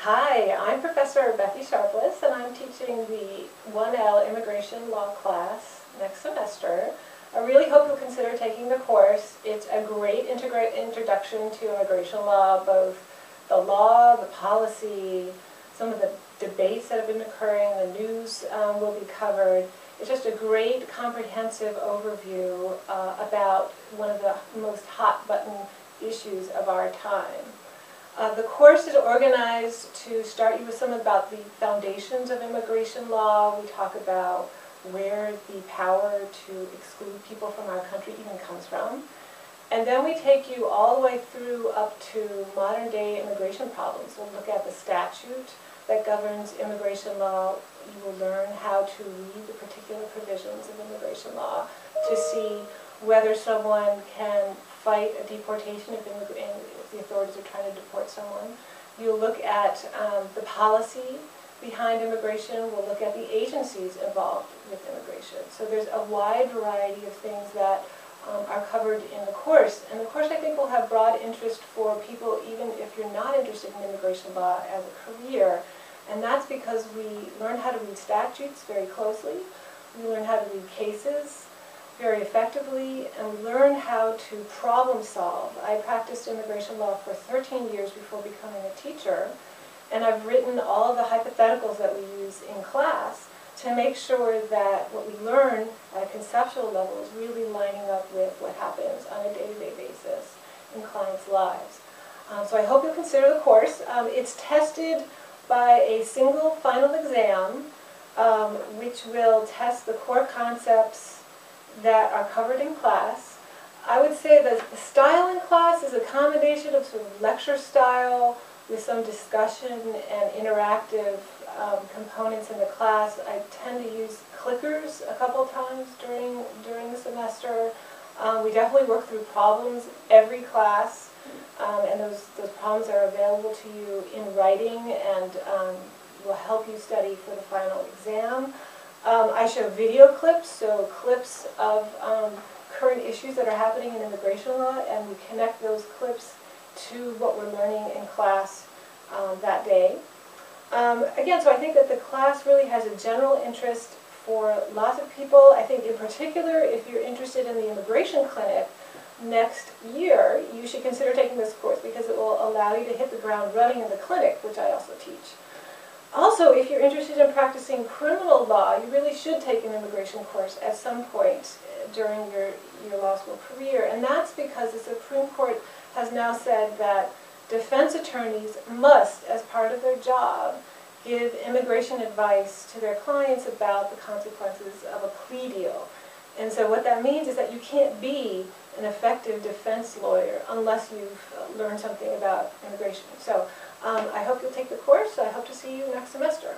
Hi, I'm Professor Becky Sharpless, and I'm teaching the 1L Immigration Law class next semester. I really hope you'll consider taking the course. It's a great introduction to immigration law, both the law, the policy, some of the debates that have been occurring, the news will be covered. It's just a great comprehensive overview about one of the most hot-button issues of our time. The course is organized to start you with some about the foundations of immigration law. We talk about where the power to exclude people from our country even comes from. And then we take you all the way through up to modern day immigration problems. We'll look at the statute that governs immigration law. You will learn how to read the particular provisions of immigration law to see whether someone can fight a deportation if the authorities are trying to deport someone. You'll look at the policy behind immigration. We'll look at the agencies involved with immigration. So there's a wide variety of things that are covered in the course. And the course, I think, will have broad interest for people even if you're not interested in immigration law as a career. And that's because we learn how to read statutes very closely. We learn how to read cases very effectively, and we learn how to problem solve. I practiced immigration law for 13 years before becoming a teacher, and I've written all of the hypotheticals that we use in class to make sure that what we learn at a conceptual level is really lining up with what happens on a day-to-day basis in clients' lives. So I hope you'll consider the course. It's tested by a single final exam, which will test the core concepts that are covered in class. I would say that the style in class is a combination of sort of lecture style with some discussion and interactive components in the class. I tend to use clickers a couple times during the semester. We definitely work through problems every class, and those problems are available to you in writing and will help you study for the final exam. I show video clips, so clips of current issues that are happening in immigration law, and we connect those clips to what we're learning in class that day. Again, so I think that the class really has a general interest for lots of people. I think in particular, if you're interested in the immigration clinic next year, you should consider taking this course because it will allow you to hit the ground running in the clinic, which I also teach. Also, if you're interested in practicing criminal law, you really should take an immigration course at some point during your law school career. And that's because the Supreme Court has now said that defense attorneys must, as part of their job, give immigration advice to their clients about the consequences of a plea deal. And so what that means is that you can't be an effective defense lawyer unless you've learned something about immigration. So I hope you'll take the course. I hope to see you next semester.